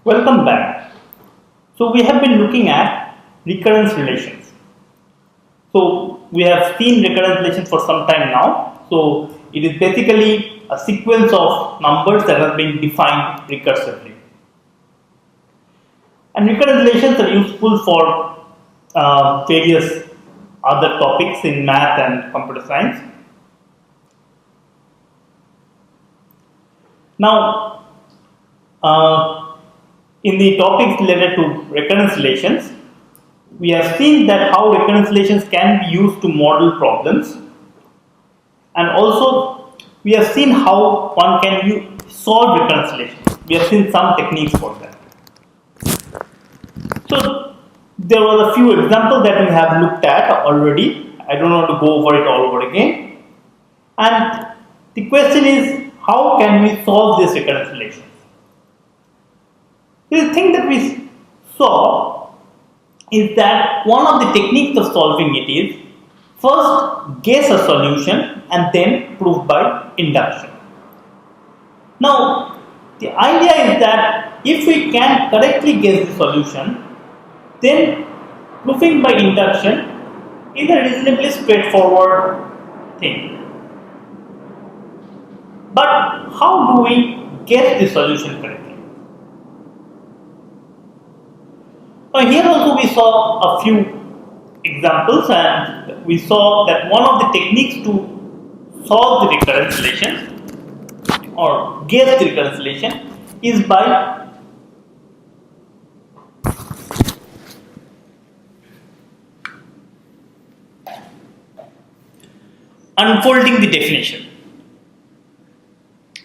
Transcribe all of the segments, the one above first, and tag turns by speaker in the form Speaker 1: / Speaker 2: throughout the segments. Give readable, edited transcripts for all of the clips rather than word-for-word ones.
Speaker 1: Welcome back. So we have been looking at recurrence relations. So we have seen recurrence relations for some time now. So it is basically a sequence of numbers that have been defined recursively. And recurrence relations are useful for various other topics in math and computer science. Now, in the topics related to recurrence relations, we have seen that how recurrence relations can be used to model problems, and also we have seen how one can solve recurrence relations. We have seen some techniques for that. So there were a few examples that we have looked at already. I don't want to go over it all over again. And the question is, how can we solve this recurrence relations? The thing that we saw is that one of the techniques of solving it is first guess a solution and then prove by induction. Now, the idea is that if we can correctly guess the solution, then proving by induction is a reasonably straightforward thing. But how do we guess the solution correctly? Now here also we saw a few examples, and we saw that one of the techniques to solve the recurrence relation or guess the recurrence relation is by unfolding the definition.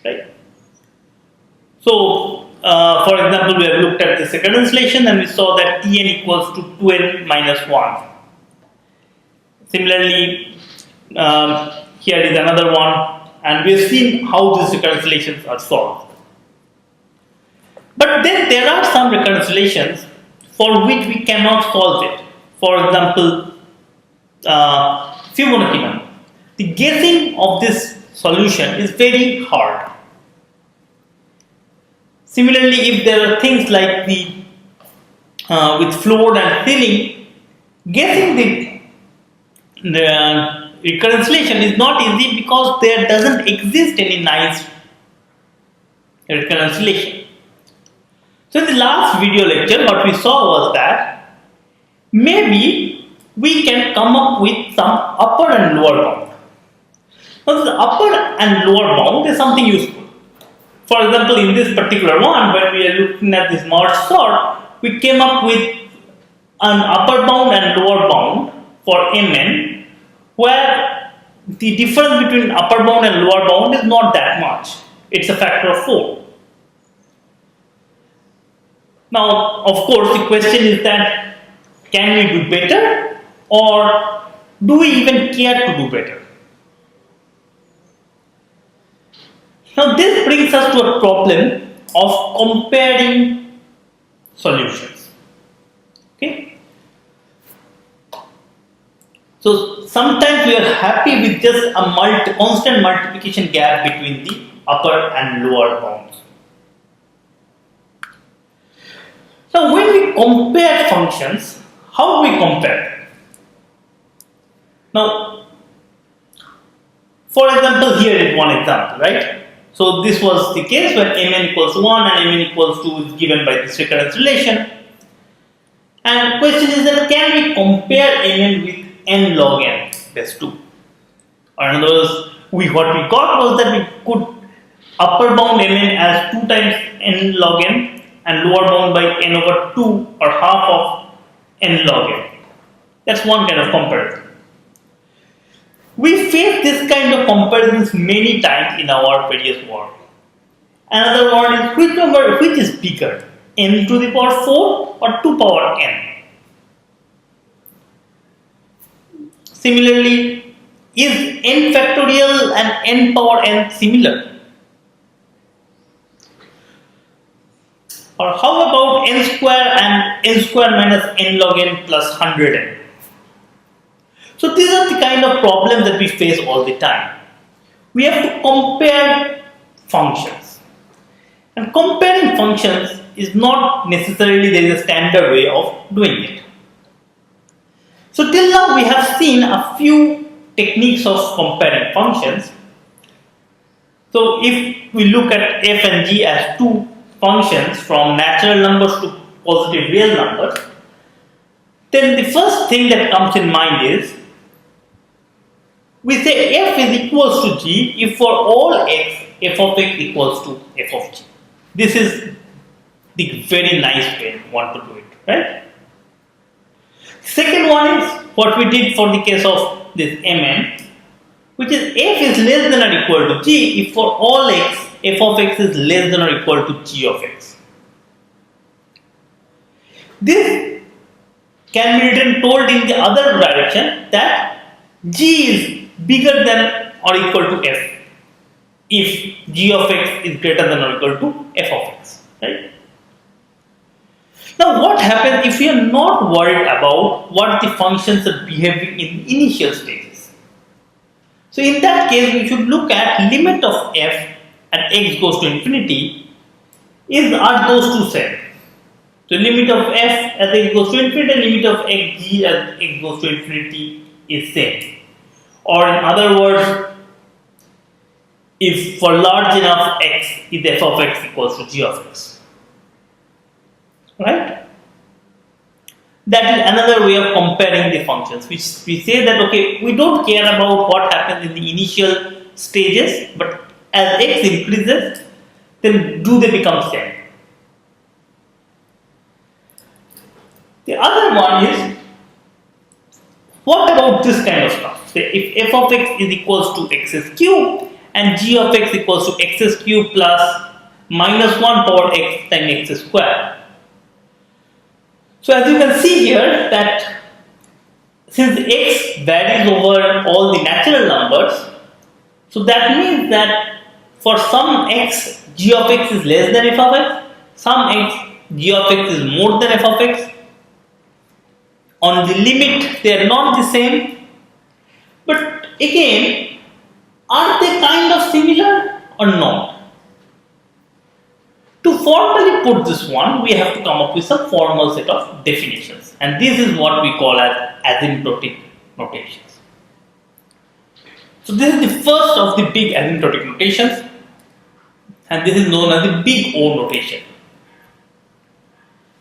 Speaker 1: Right? So, for example, we have looked at this recurrence relation and we saw that Tn equals to 2n minus 1. Similarly, here is another one, and we have seen how these recurrence relations are solved. But then there are some recurrence relations for which we cannot solve it. For example, Fibonacci number. The guessing of this solution is very hard. Similarly, if there are things like the with floor and ceiling, guessing the recurrence relation is not easy because there doesn't exist any nice recurrence relation. So in the last video lecture, what we saw was that maybe we can come up with some upper and lower bound. Now the upper and lower bound is something useful. For example, in this particular one, when we are looking at this merge sort, we came up with an upper bound and lower bound for Mn, where the difference between upper bound and lower bound is not that much. It's a factor of 4. Now, of course, the question is that can we do better, or do we even care to do better? Now this brings us to a problem of comparing solutions. Okay. So sometimes we are happy with just a constant multiplication gap between the upper and lower bounds. Now when we compare functions, how do we compare? Now, for example, here is one example, right? So this was the case when Mn equals 1 and Mn equals 2 is given by this recurrence relation. And the question is that can we compare Mn with n log n base 2? Or in other words, what we got was that we could upper bound Mn as 2 times n log n and lower bound by n over 2 or half of n log n. That's one kind of comparison. We face this kind of comparisons many times in our various work. Another one is which is bigger, n to the power 4 or 2 power n? Similarly, is n factorial and n power n similar? Or how about n square and n square minus n log n plus 100n? So these are the kind of problems that we face all the time. We have to compare functions. And comparing functions is not necessarily there is a standard way of doing it. So till now we have seen a few techniques of comparing functions. So if we look at f and g as two functions from natural numbers to positive real numbers, then the first thing that comes in mind is we say f is equals to g if for all x, f of x equals to f of g. This is the very nice way we want to do it, right? Second one is what we did for the case of this mn, which is f is less than or equal to g if for all x, f of x is less than or equal to g of x. This can be written told in the other direction that g is bigger than or equal to f if g of x is greater than or equal to f of x, right? Now what happens if we are not worried about what the functions are behaving in initial stages? So in that case we should look at limit of f and x goes to infinity are those two same. So limit of f as x goes to infinity, limit of x g as x goes to infinity is same. Or in other words, if for large enough x is f of x equals to g of x, right? That is another way of comparing the functions, which we say that okay, we don't care about what happens in the initial stages, but as x increases, then do they become same? The other one is, what about this kind of stuff? Say if f of x is equals to x cube and g of x equals to x cube plus minus 1 power x times x square. So as you can see here that since x varies over all the natural numbers, so that means that for some x, g of x is less than f of x, some x, g of x is more than f of x. On the limit, they are not the same. But again, are they kind of similar or not? To formally put this one, we have to come up with some formal set of definitions. And this is what we call as asymptotic notations. So this is the first of the big asymptotic notations. And this is known as the big O notation.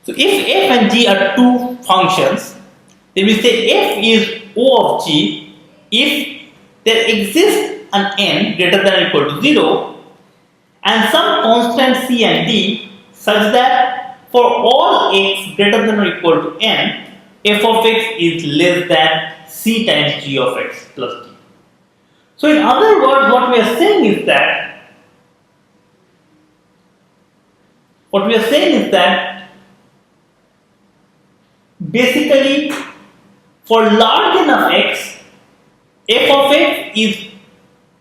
Speaker 1: So if f and g are two functions, then we say f is O of g if there exists an n greater than or equal to 0 and some constant c and d such that for all x greater than or equal to n, f of x is less than c times g of x plus d. So in other words, what we are saying is that basically for large enough x, f of x is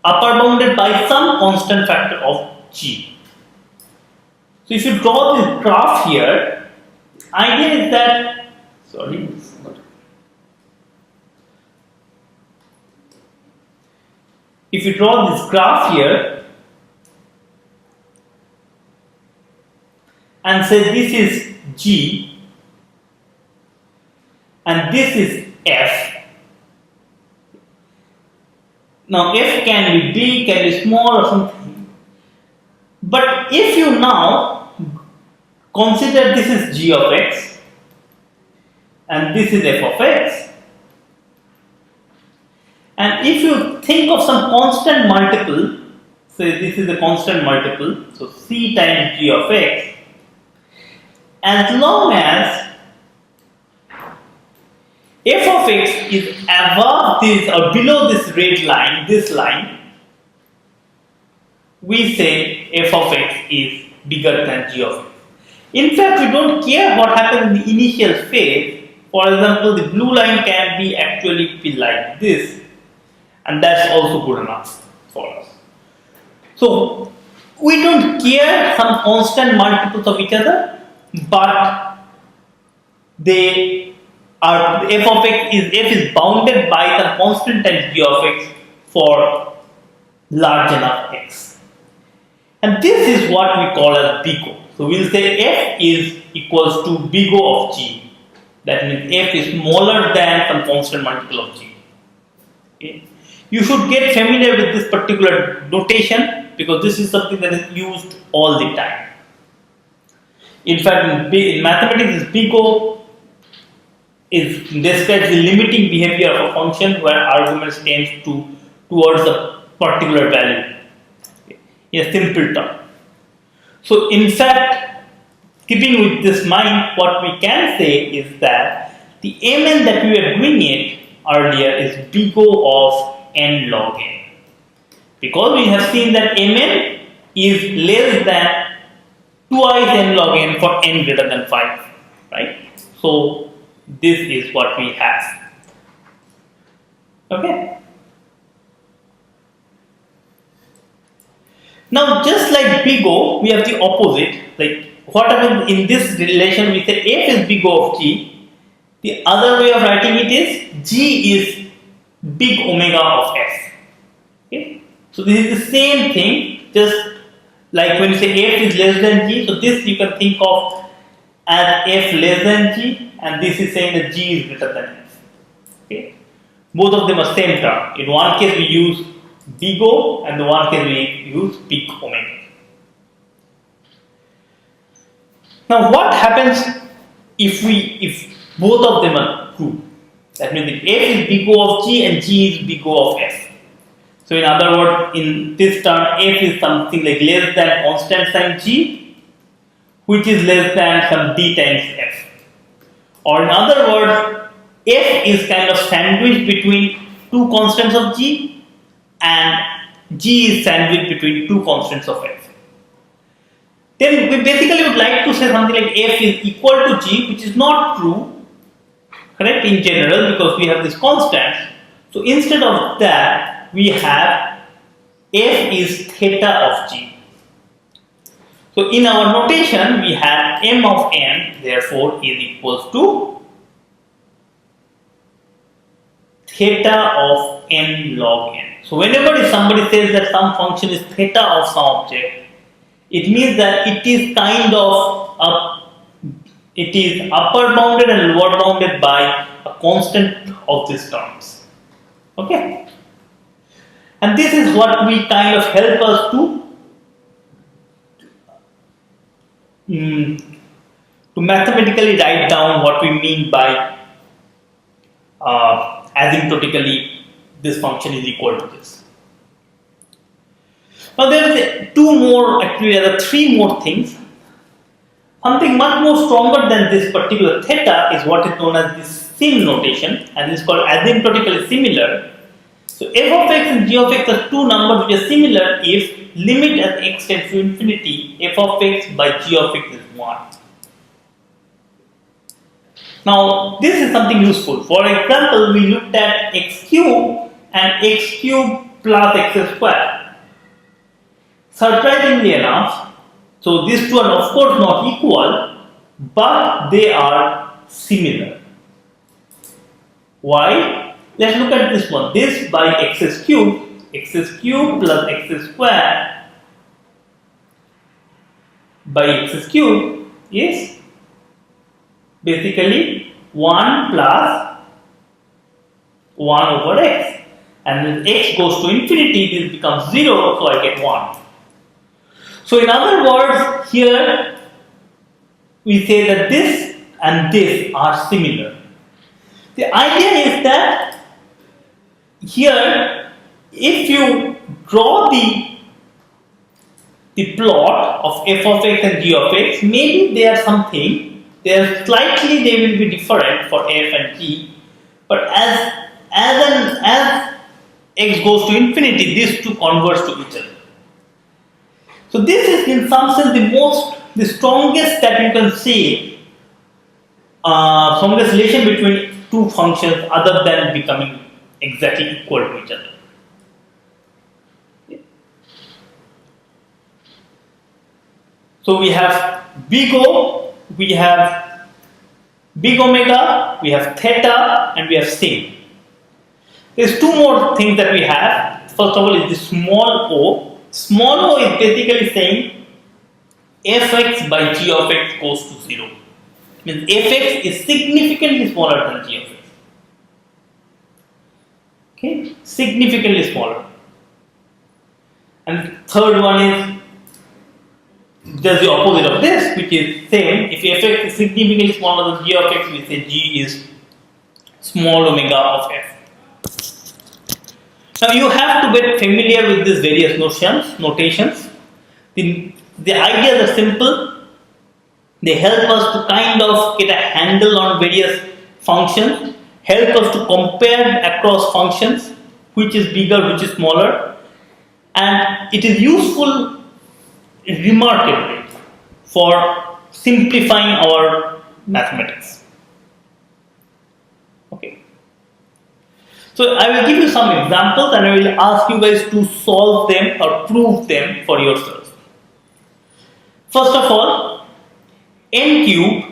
Speaker 1: upper bounded by some constant factor of g. So if you draw this graph here, the idea is that, if you draw this graph here and say this is g and this is f. Now f can be big, can be small or something. But if you now consider this is g of x and this is f of x, and if you think of some constant multiple, say this is a constant multiple, so c times g of x, as long as f of x is above this or below this red line, this line, we say f of x is bigger than g of x. In fact, we don't care what happens in the initial phase. For example, the blue line can be actually be like this, and that's also good enough for us. So we don't care some constant multiples of each other, but they are f of x is bounded by the constant times g of x for large enough x. And this is what we call as big O. So we'll say f is equals to big O of g. That means f is smaller than some constant multiple of g. Okay. You should get familiar with this particular notation because this is something that is used all the time. In fact, in mathematics, big O describes the limiting behavior of a function where arguments tend towards a particular value. In a simple term. So, in fact, keeping with this mind, what we can say is that the mn that we were doing it earlier is big O of n log n. Because we have seen that mn is less than twice n log n for n greater than 5, right? So, this is what we have. Okay. Now, just like big O, we have the opposite. Like what happens in this relation, we say f is big O of g. The other way of writing it is g is big omega of f. Okay? So this is the same thing, just like when you say f is less than g. So this you can think of as f less than g, and this is saying that g is greater than f. Okay? Both of them are same term. In one case we use big O, and the one case we use big omega. Now what happens if both of them are true? That means if f is big O of g and g is big O of f. So in other words, in this term, f is something like less than constant sign g, which is less than some d times f. Or in other words, f is kind of sandwiched between two constants of g, and g is sandwiched between two constants of f. Then we basically would like to say something like f is equal to g, which is not true, correct, in general, because we have this constant. So instead of that, we have f is theta of g. So in our notation, we have m of n, therefore is equals to theta of n log n. So whenever somebody says that some function is theta of some object, it means that it is kind of it is upper bounded and lower bounded by a constant of these terms. Okay, and this is what we kind of help us to mathematically write down what we mean by asymptotically this function is equal to this. Now there are three more things. Something much more stronger than this particular theta is what is known as the sim notation, and this is called asymptotically similar. So f of x and g of x are two numbers which are similar if limit as x tends to infinity, f of x by g of x is 1. Now this is something useful. For example, we looked at x cube and x cube plus x square. Surprisingly enough, so these two are of course not equal, but they are similar. Why? Let's look at this one. This by x cube plus x square by x cube is basically 1 plus 1 over x, and when x goes to infinity, this becomes 0, so I get 1. So in other words, here we say that this and this are similar. The idea is that here, if you draw the plot of f of x and g of x, maybe they are something. They will be different for f and g, but as x goes to infinity, these two converge to each other. So this is in some sense the strongest that you can see, strongest relation between two functions other than becoming exactly equal to each other. So we have big O, we have big omega, we have theta, and we have sim. There's two more things that we have. First of all is the small o. Small o is basically saying fx by g of x goes to 0. Means fx is significantly smaller than g of x. Okay, significantly smaller. And third one is just the opposite of this, which is same. If fx is significantly smaller than g of x, we say g is small omega of f. Now you have to get familiar with these various notations. The ideas are simple. They help us to kind of get a handle on various functions, help us to compare across functions, which is bigger, which is smaller, and it is useful remarkably for simplifying our mathematics. Okay. So I will give you some examples and I will ask you guys to solve them or prove them for yourselves. First of all, n cube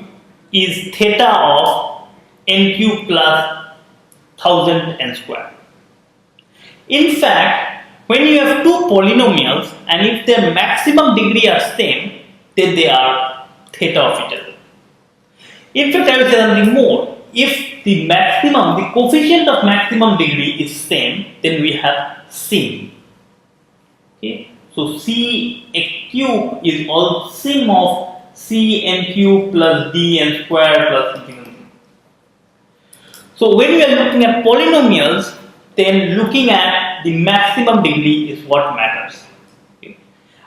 Speaker 1: is theta of n cube plus 1000 n square. In fact, when you have two polynomials and if their maximum degree are same, then they are theta of each other. In fact, I will say something more. If the coefficient of maximum degree is same, then we have C. Okay? So C x cube is all sim of C n cube plus D n square plus something. So when we are looking at polynomials, then looking at the maximum degree is what matters. Okay?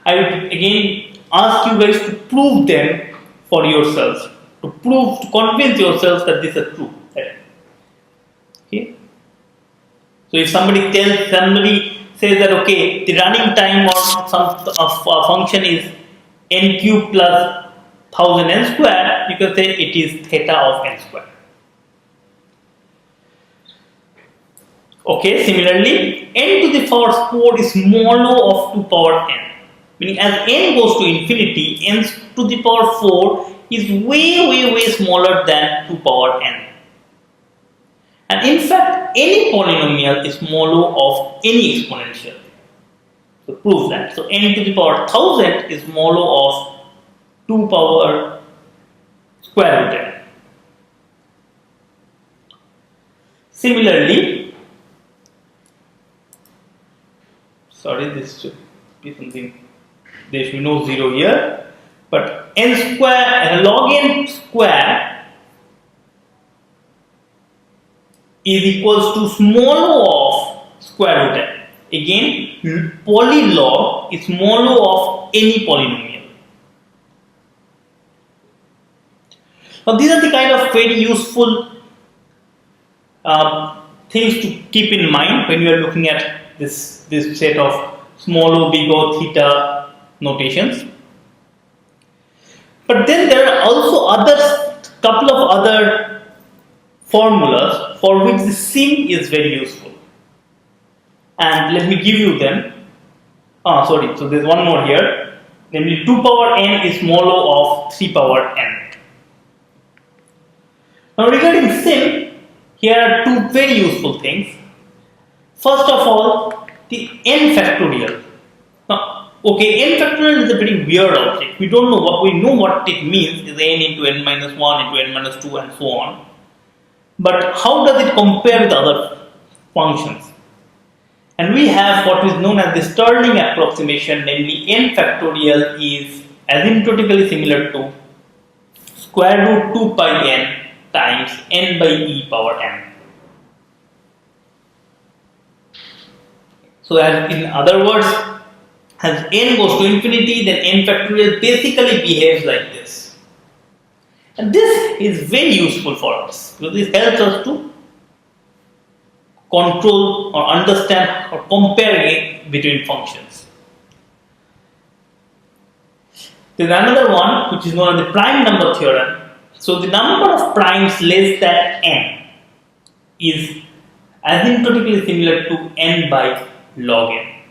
Speaker 1: I will again ask you guys to prove them for yourselves, to convince yourselves that this is true. Okay? So if somebody says that okay, the running time of a function is n cube plus 1000 n square, you can say it is theta of n square. Okay, similarly, n to the power 4 is mono of 2 power n. Meaning as n goes to infinity, n to the power 4 is way smaller than 2 power n. And in fact, any polynomial is mono of any exponential. So prove that. So n to the power 1000 is mono of 2 power square root n. Similarly, sorry, this should be something, there should be no 0 here, but n square, log n square is equals to small of square root n. Again, polylog is mono of any polynomial. Now these are the kind of very useful things to keep in mind when you are looking at this set of small o, big O, theta notations. But then there are also couple of other formulas for which the sim is very useful. And let me give you them. Sorry, so there's one more here. Namely 2 power n is mono of 3 power n. Now regarding sim, here are two very useful things. First of all, the n factorial. Now, okay, n factorial is a very weird object. We know what it means is n into n minus 1 into n minus 2 and so on. But how does it compare with other functions? And we have what is known as the Stirling approximation, namely n factorial is asymptotically similar to square root 2 pi n times n by e power n. So as in other words, as n goes to infinity, then n factorial basically behaves like this. And this is very useful for us because this helps us to control or understand or compare between functions. There's another one which is known as the prime number theorem. So the number of primes less than n is asymptotically similar to n by log n.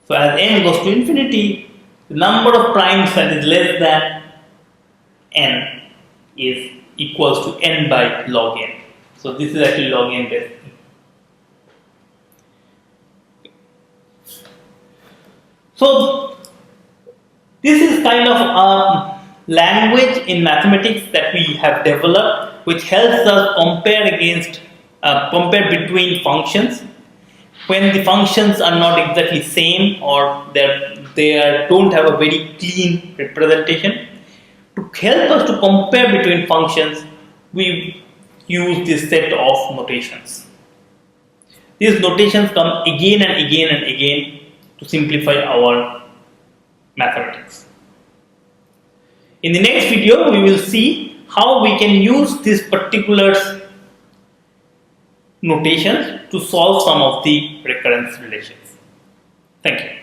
Speaker 1: So as n goes to infinity, the number of primes that is less than n is equals to n by log n. So this is actually log n base. So This is kind of a language in mathematics that we have developed, which helps us compare between functions when the functions are not exactly same, or don't have a very clean representation. To help us to compare between functions, we use this set of notations. These notations come again and again and again to simplify our mathematics. In the next video, we will see how we can use these particular notations to solve some of the recurrence relations. Thank you.